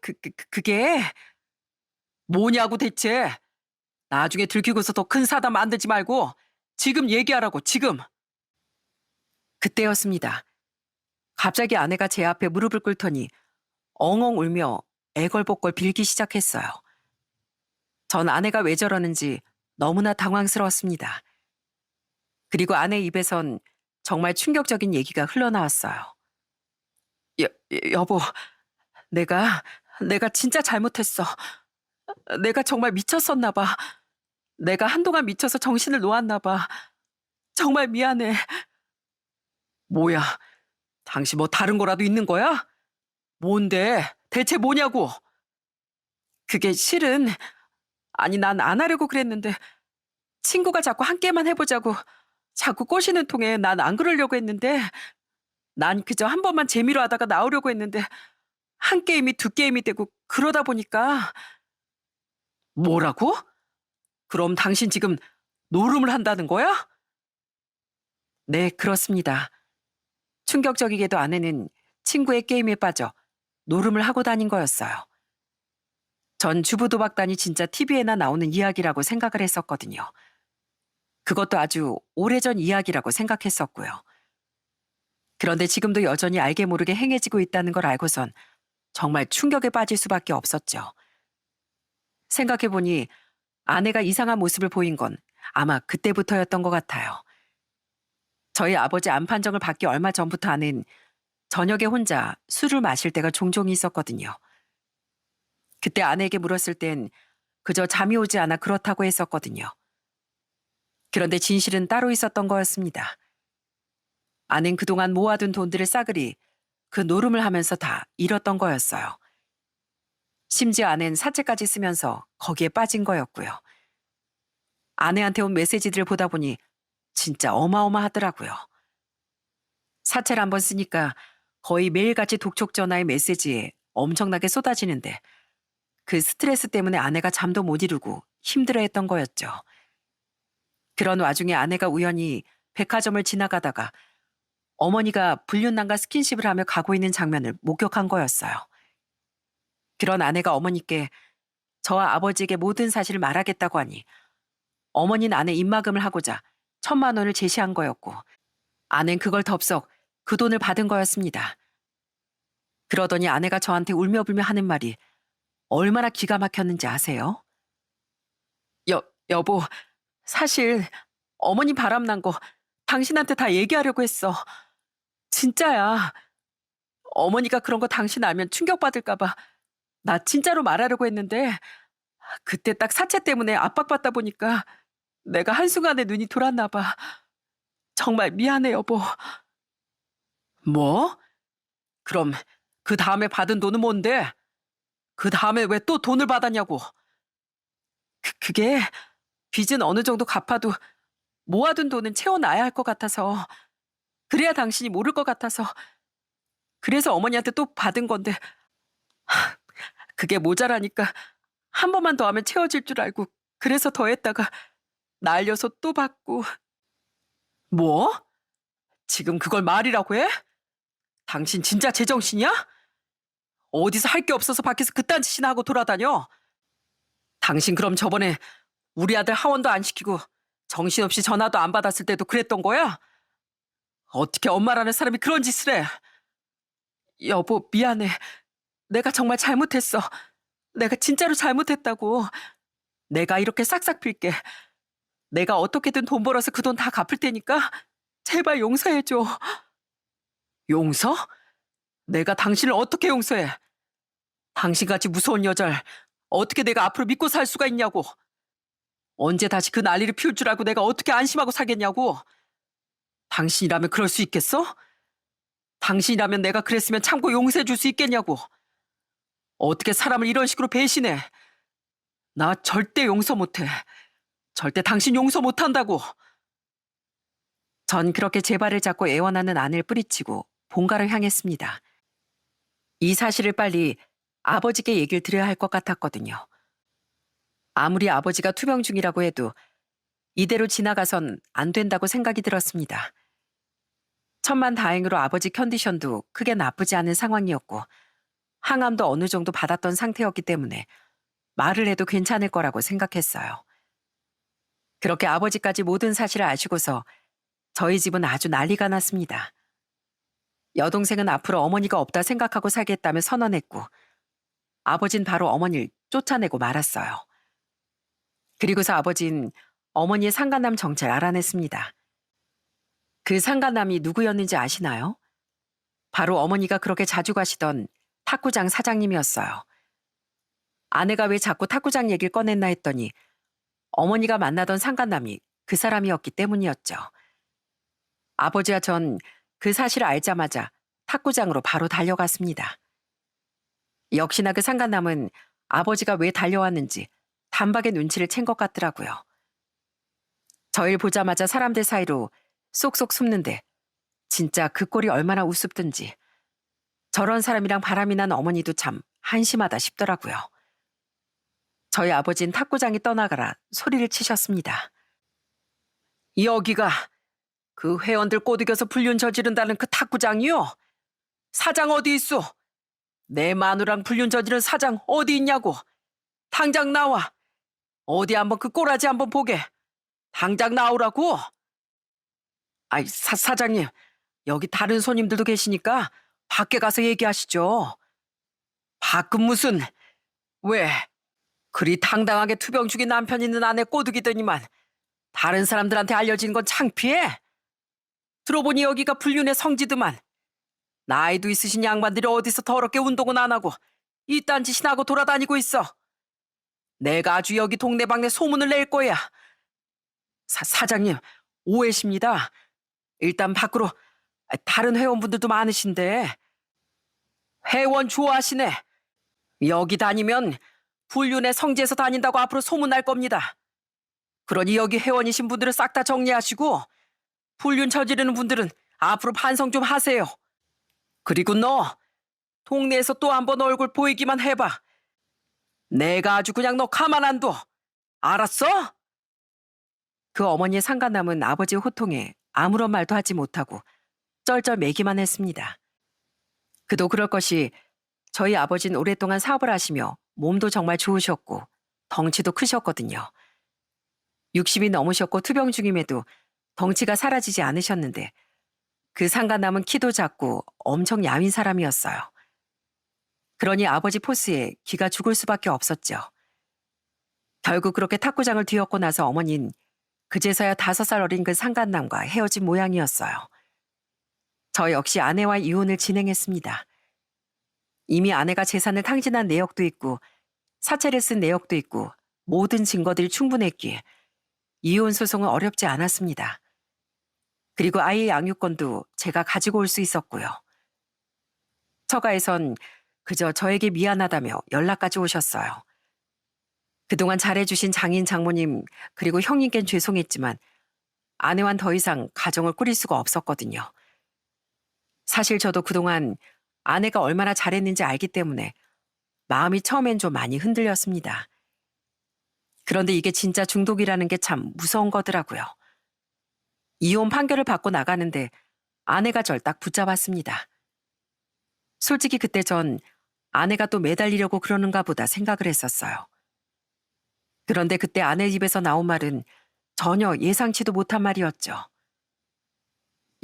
그게 뭐냐고 대체. 나중에 들키고서 더 큰 사담 만들지 말고 지금 얘기하라고, 지금. 그때였습니다. 갑자기 아내가 제 앞에 무릎을 꿇더니 엉엉 울며 애걸복걸 빌기 시작했어요. 전 아내가 왜 저러는지 너무나 당황스러웠습니다. 그리고 아내 입에선 정말 충격적인 얘기가 흘러나왔어요. 여보, 내가 진짜 잘못했어. 내가 정말 미쳤었나 봐. 내가 한동안 미쳐서 정신을 놓았나 봐. 정말 미안해. 뭐야, 당신 뭐 다른 거라도 있는 거야? 뭔데? 대체 뭐냐고? 그게 실은, 아니 난 안 하려고 그랬는데 친구가 자꾸 한 게임만 해보자고 자꾸 꼬시는 통에 난 안 그러려고 했는데 난 그저 한 번만 재미로 하다가 나오려고 했는데 한 게임이 두 게임이 되고 그러다 보니까. 뭐라고? 그럼 당신 지금 노름을 한다는 거야? 네, 그렇습니다. 충격적이게도 아내는 친구의 게임에 빠져 노름을 하고 다닌 거였어요. 전 주부도박단이 진짜 TV에나 나오는 이야기라고 생각을 했었거든요. 그것도 아주 오래전 이야기라고 생각했었고요. 그런데 지금도 여전히 알게 모르게 행해지고 있다는 걸 알고선 정말 충격에 빠질 수밖에 없었죠. 생각해보니 아내가 이상한 모습을 보인 건 아마 그때부터였던 것 같아요. 저희 아버지 암 판정을 받기 얼마 전부터 아는 저녁에 혼자 술을 마실 때가 종종 있었거든요. 그때 아내에게 물었을 땐 그저 잠이 오지 않아 그렇다고 했었거든요. 그런데 진실은 따로 있었던 거였습니다. 아낸 그동안 모아둔 돈들을 싸그리 그 노름을 하면서 다 잃었던 거였어요. 심지어 아낸 사채까지 쓰면서 거기에 빠진 거였고요. 아내한테 온 메시지들을 보다 보니 진짜 어마어마하더라고요. 사채를 한번 쓰니까 거의 매일같이 독촉 전화의 메시지에 엄청나게 쏟아지는데 그 스트레스 때문에 아내가 잠도 못 이루고 힘들어했던 거였죠. 그런 와중에 아내가 우연히 백화점을 지나가다가 어머니가 불륜남과 스킨십을 하며 가고 있는 장면을 목격한 거였어요. 그런 아내가 어머니께 저와 아버지에게 모든 사실을 말하겠다고 하니 어머니는 아내 입막음을 하고자 1,000만 원을 제시한 거였고 아내는 그걸 덥석 그 돈을 받은 거였습니다. 그러더니 아내가 저한테 울며불며 하는 말이 얼마나 기가 막혔는지 아세요? 여보, 사실 어머니 바람난 거 당신한테 다 얘기하려고 했어. 진짜야. 어머니가 그런 거 당신 알면 충격받을까 봐 나 진짜로 말하려고 했는데 그때 딱 사채 때문에 압박받다 보니까 내가 한순간에 눈이 돌았나 봐. 정말 미안해, 여보. 뭐? 그럼 그 다음에 받은 돈은 뭔데? 그 다음에 왜 또 돈을 받았냐고. 그게 빚은 어느 정도 갚아도 모아둔 돈은 채워놔야 할 것 같아서 그래야 당신이 모를 것 같아서 그래서 어머니한테 또 받은 건데 그게 모자라니까 한 번만 더 하면 채워질 줄 알고 그래서 더 했다가 날려서 또 받고. 뭐? 지금 그걸 말이라고 해? 당신 진짜 제정신이야? 어디서 할 게 없어서 밖에서 그딴 짓이나 하고 돌아다녀? 당신 그럼 저번에 우리 아들 하원도 안 시키고 정신없이 전화도 안 받았을 때도 그랬던 거야? 어떻게 엄마라는 사람이 그런 짓을 해? 여보, 미안해. 내가 정말 잘못했어. 내가 진짜로 잘못했다고. 내가 이렇게 싹싹 빌게. 내가 어떻게든 돈 벌어서 그 돈 다 갚을 테니까 제발 용서해줘. 용서? 내가 당신을 어떻게 용서해? 당신같이 무서운 여자를 어떻게 내가 앞으로 믿고 살 수가 있냐고. 언제 다시 그 난리를 피울 줄 알고 내가 어떻게 안심하고 살겠냐고. 당신이라면 그럴 수 있겠어? 당신이라면 내가 그랬으면 참고 용서해 줄 수 있겠냐고. 어떻게 사람을 이런 식으로 배신해. 나 절대 용서 못해. 절대 당신 용서 못한다고. 전 그렇게 제 발을 잡고 애원하는 아내를 뿌리치고 본가를 향했습니다. 이 사실을 빨리 아버지께 얘기를 드려야 할 것 같았거든요. 아무리 아버지가 투병 중이라고 해도 이대로 지나가선 안 된다고 생각이 들었습니다. 천만 다행으로 아버지 컨디션도 크게 나쁘지 않은 상황이었고 항암도 어느 정도 받았던 상태였기 때문에 말을 해도 괜찮을 거라고 생각했어요. 그렇게 아버지까지 모든 사실을 아시고서 저희 집은 아주 난리가 났습니다. 여동생은 앞으로 어머니가 없다 생각하고 살겠다며 선언했고 아버진 바로 어머니를 쫓아내고 말았어요. 그리고서 아버진 어머니의 상간남 정체를 알아냈습니다. 그 상간남이 누구였는지 아시나요? 바로 어머니가 그렇게 자주 가시던 탁구장 사장님이었어요. 아내가 왜 자꾸 탁구장 얘기를 꺼냈나 했더니 어머니가 만나던 상간남이 그 사람이었기 때문이었죠. 아버지와 전 그 사실을 알자마자 탁구장으로 바로 달려갔습니다. 역시나 그 상간남은 아버지가 왜 달려왔는지 단박에 눈치를 챈 것 같더라고요. 저를 보자마자 사람들 사이로 쏙쏙 숨는데 진짜 그 꼴이 얼마나 우습든지 저런 사람이랑 바람이 난 어머니도 참 한심하다 싶더라고요. 저희 아버진 탁구장이 떠나가라 소리를 치셨습니다. 여기가 그 회원들 꼬드겨서 불륜 저지른다는 그 탁구장이요? 사장 어디 있어? 내 마누랑 불륜 저지른 사장 어디 있냐고? 당장 나와. 어디 한번 그 꼬라지 한번 보게. 당장 나오라고. 아이 사장님, 여기 다른 손님들도 계시니까 밖에 가서 얘기하시죠. 밖은 무슨, 왜? 그리 당당하게 투병 중인 남편 있는 아내 꼬드기더니만 다른 사람들한테 알려진 건 창피해? 들어보니 여기가 불륜의 성지드만. 나이도 있으신 양반들이 어디서 더럽게 운동은 안 하고 이딴 짓이나 하고 돌아다니고 있어. 내가 아주 여기 동네방네 소문을 낼 거야. 사장님, 오해십니다. 일단 밖으로. 다른 회원분들도 많으신데. 회원 좋아하시네. 여기 다니면 불륜의 성지에서 다닌다고 앞으로 소문날 겁니다. 그러니 여기 회원이신 분들을 싹 다 정리하시고 불륜 저지르는 분들은 앞으로 반성 좀 하세요. 그리고 너 동네에서 또 한번 얼굴 보이기만 해봐. 내가 아주 그냥 너 가만 안 둬. 알았어? 그 어머니의 상간남은 아버지의 호통에 아무런 말도 하지 못하고 쩔쩔매기만 했습니다. 그도 그럴 것이 저희 아버지는 오랫동안 사업을 하시며 몸도 정말 좋으셨고 덩치도 크셨거든요. 60이 넘으셨고 투병 중임에도 덩치가 사라지지 않으셨는데 그 상간남은 키도 작고 엄청 야윈 사람이었어요. 그러니 아버지 포스에 기가 죽을 수밖에 없었죠. 결국 그렇게 탁구장을 뒤엎고 나서 어머니는 그제서야 5살 어린 그 상간남과 헤어진 모양이었어요. 저 역시 아내와 이혼을 진행했습니다. 이미 아내가 재산을 탕진한 내역도 있고 사채를 쓴 내역도 있고 모든 증거들이 충분했기에 이혼 소송은 어렵지 않았습니다. 그리고 아이의 양육권도 제가 가지고 올 수 있었고요. 처가에선 그저 저에게 미안하다며 연락까지 오셨어요. 그동안 잘해주신 장인 장모님 그리고 형님께는 죄송했지만 아내와는 더 이상 가정을 꾸릴 수가 없었거든요. 사실 저도 그동안 아내가 얼마나 잘했는지 알기 때문에 마음이 처음엔 좀 많이 흔들렸습니다. 그런데 이게 진짜 중독이라는 게 참 무서운 거더라고요. 이혼 판결을 받고 나가는데 아내가 절 딱 붙잡았습니다. 솔직히 그때 전 아내가 또 매달리려고 그러는가 보다 생각을 했었어요. 그런데 그때 아내 입에서 나온 말은 전혀 예상치도 못한 말이었죠.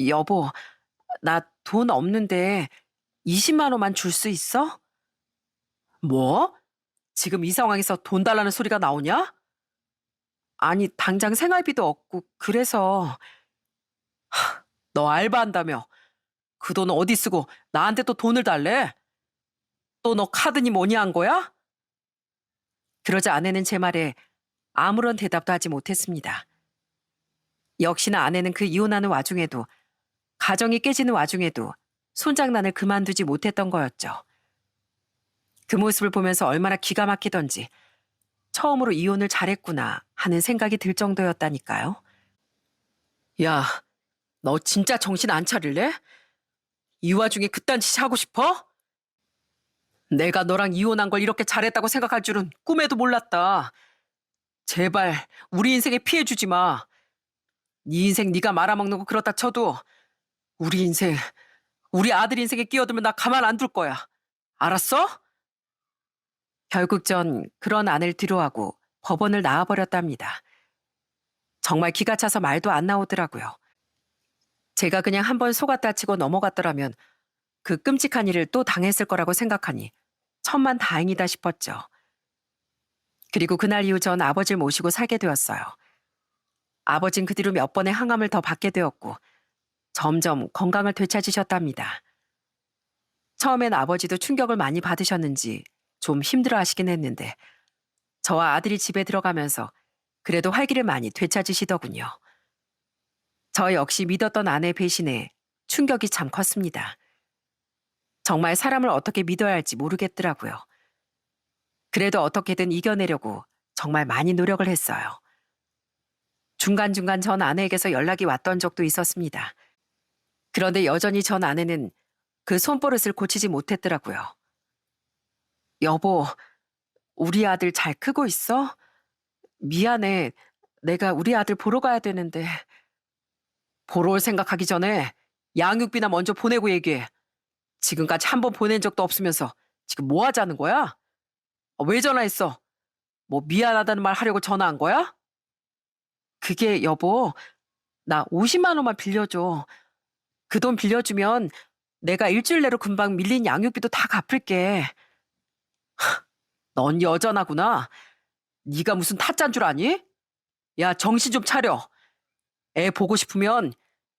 여보, 나 돈 없는데 20만 원만 줄 수 있어? 뭐? 지금 이 상황에서 돈 달라는 소리가 나오냐? 아니, 당장 생활비도 없고 그래서. 너 알바한다며. 그 돈 어디 쓰고 나한테 또 돈을 달래? 또 너 카드니 뭐니 한 거야? 그러자 아내는 제 말에 아무런 대답도 하지 못했습니다. 역시나 아내는 그 이혼하는 와중에도 가정이 깨지는 와중에도 손장난을 그만두지 못했던 거였죠. 그 모습을 보면서 얼마나 기가 막히던지 처음으로 이혼을 잘했구나 하는 생각이 들 정도였다니까요. 야, 너 진짜 정신 안 차릴래? 이 와중에 그딴 짓 하고 싶어? 내가 너랑 이혼한 걸 이렇게 잘했다고 생각할 줄은 꿈에도 몰랐다. 제발 우리 인생에 피해 주지 마. 네 인생 네가 말아먹는 거 그렇다 쳐도 우리 인생, 우리 아들 인생에 끼어들면 나 가만 안 둘 거야. 알았어? 결국 전 그런 아내를 뒤로하고 법원을 나와버렸답니다. 정말 기가 차서 말도 안 나오더라고요. 제가 그냥 한번 속았다 치고 넘어갔더라면 그 끔찍한 일을 또 당했을 거라고 생각하니 천만 다행이다 싶었죠. 그리고 그날 이후 전 아버지를 모시고 살게 되었어요. 아버진 그 뒤로 몇 번의 항암을 더 받게 되었고 점점 건강을 되찾으셨답니다. 처음엔 아버지도 충격을 많이 받으셨는지 좀 힘들어 하시긴 했는데 저와 아들이 집에 들어가면서 그래도 활기를 많이 되찾으시더군요. 저 역시 믿었던 아내의 배신에 충격이 참 컸습니다. 정말 사람을 어떻게 믿어야 할지 모르겠더라고요. 그래도 어떻게든 이겨내려고 정말 많이 노력을 했어요. 중간중간 전 아내에게서 연락이 왔던 적도 있었습니다. 그런데 여전히 전 아내는 그 손버릇을 고치지 못했더라고요. 여보, 우리 아들 잘 크고 있어? 미안해. 내가 우리 아들 보러 가야 되는데. 보러 올 생각하기 전에 양육비나 먼저 보내고 얘기해. 지금까지 한 번 보낸 적도 없으면서 지금 뭐 하자는 거야? 왜 전화했어? 뭐 미안하다는 말 하려고 전화한 거야? 그게 여보, 나 50만 원만 빌려줘. 그 돈 빌려주면 내가 일주일 내로 금방 밀린 양육비도 다 갚을게. 넌 여전하구나. 네가 무슨 타짜인 줄 아니? 야, 정신 좀 차려. 애 보고 싶으면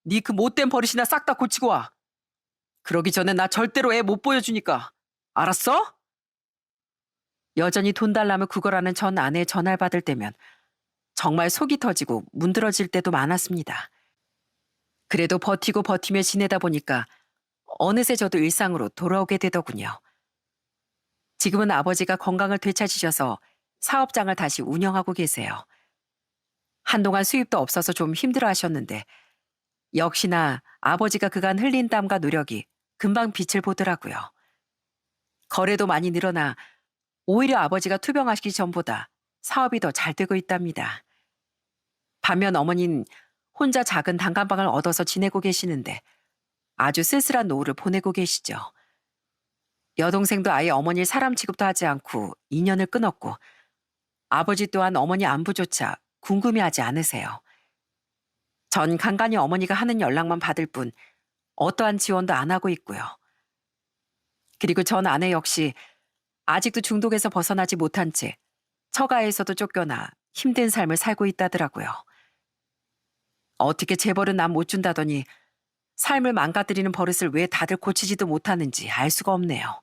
네 그 못된 버릇이나 싹 다 고치고 와. 그러기 전에 나 절대로 애 못 보여주니까. 알았어? 여전히 돈 달라며 구걸하는 전 아내의 전화를 받을 때면 정말 속이 터지고 문드러질 때도 많았습니다. 그래도 버티고 버티며 지내다 보니까 어느새 저도 일상으로 돌아오게 되더군요. 지금은 아버지가 건강을 되찾으셔서 사업장을 다시 운영하고 계세요. 한동안 수입도 없어서 좀 힘들어 하셨는데 역시나 아버지가 그간 흘린 땀과 노력이 금방 빛을 보더라고요. 거래도 많이 늘어나 오히려 아버지가 투병하시기 전보다 사업이 더 잘 되고 있답니다. 반면 어머니는 혼자 작은 단칸방을 얻어서 지내고 계시는데 아주 쓸쓸한 노후를 보내고 계시죠. 여동생도 아예 어머니를 사람 취급도 하지 않고 인연을 끊었고 아버지 또한 어머니 안부조차 궁금해하지 않으세요. 전 간간히 어머니가 하는 연락만 받을 뿐 어떠한 지원도 안 하고 있고요. 그리고 전 아내 역시 아직도 중독에서 벗어나지 못한 채 처가에서도 쫓겨나 힘든 삶을 살고 있다더라고요. 어떻게 재벌은 남 못 준다더니 삶을 망가뜨리는 버릇을 왜 다들 고치지도 못하는지 알 수가 없네요.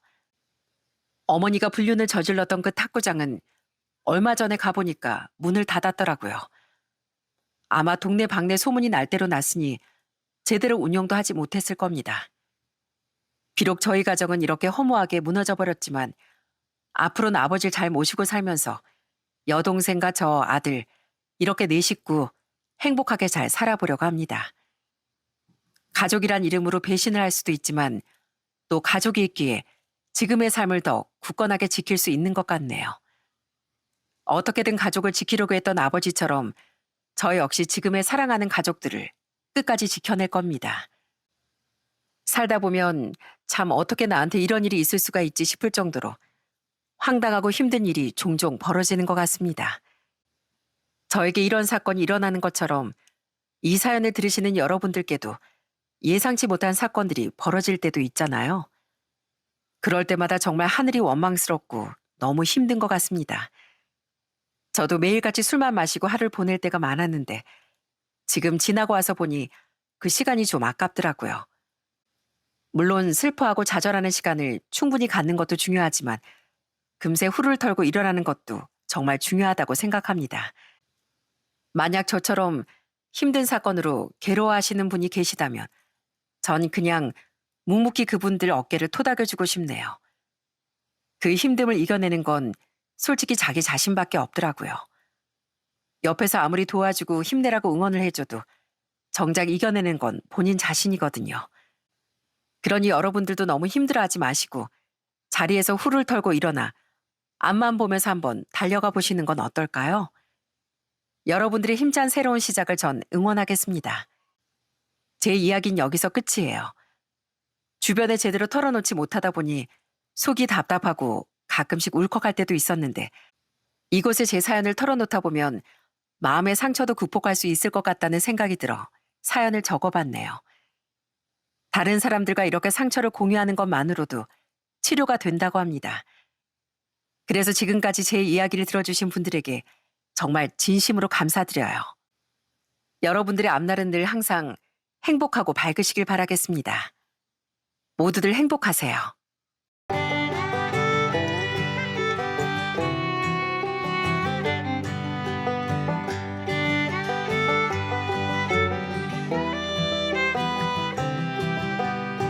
어머니가 불륜을 저질렀던 그 탁구장은 얼마 전에 가보니까 문을 닫았더라고요. 아마 동네 방네 소문이 날 대로 났으니 제대로 운영도 하지 못했을 겁니다. 비록 저희 가정은 이렇게 허무하게 무너져 버렸지만 앞으로는 아버지를 잘 모시고 살면서 여동생과 저 아들 이렇게 네 식구 행복하게 잘 살아보려고 합니다. 가족이란 이름으로 배신을 할 수도 있지만 또 가족이 있기에 지금의 삶을 더 굳건하게 지킬 수 있는 것 같네요. 어떻게든 가족을 지키려고 했던 아버지처럼 저 역시 지금의 사랑하는 가족들을 끝까지 지켜낼 겁니다. 살다 보면 참 어떻게 나한테 이런 일이 있을 수가 있지 싶을 정도로 황당하고 힘든 일이 종종 벌어지는 것 같습니다. 저에게 이런 사건이 일어나는 것처럼 이 사연을 들으시는 여러분들께도 예상치 못한 사건들이 벌어질 때도 있잖아요. 그럴 때마다 정말 하늘이 원망스럽고 너무 힘든 것 같습니다. 저도 매일같이 술만 마시고 하루를 보낼 때가 많았는데 지금 지나고 와서 보니 그 시간이 좀 아깝더라고요. 물론 슬퍼하고 좌절하는 시간을 충분히 갖는 것도 중요하지만 금세 후를 털고 일어나는 것도 정말 중요하다고 생각합니다. 만약 저처럼 힘든 사건으로 괴로워하시는 분이 계시다면 전 그냥 묵묵히 그분들 어깨를 토닥여주고 싶네요. 그 힘듦을 이겨내는 건 솔직히 자기 자신밖에 없더라고요. 옆에서 아무리 도와주고 힘내라고 응원을 해줘도 정작 이겨내는 건 본인 자신이거든요. 그러니 여러분들도 너무 힘들어하지 마시고 자리에서 후를 털고 일어나 앞만 보면서 한번 달려가 보시는 건 어떨까요? 여러분들의 힘찬 새로운 시작을 전 응원하겠습니다. 제 이야기는 여기서 끝이에요. 주변에 제대로 털어놓지 못하다 보니 속이 답답하고 가끔씩 울컥할 때도 있었는데 이곳에 제 사연을 털어놓다 보면 마음의 상처도 극복할 수 있을 것 같다는 생각이 들어 사연을 적어봤네요. 다른 사람들과 이렇게 상처를 공유하는 것만으로도 치료가 된다고 합니다. 그래서 지금까지 제 이야기를 들어주신 분들에게 정말 진심으로 감사드려요. 여러분들의 앞날은 늘 항상 행복하고 밝으시길 바라겠습니다. 모두들 행복하세요.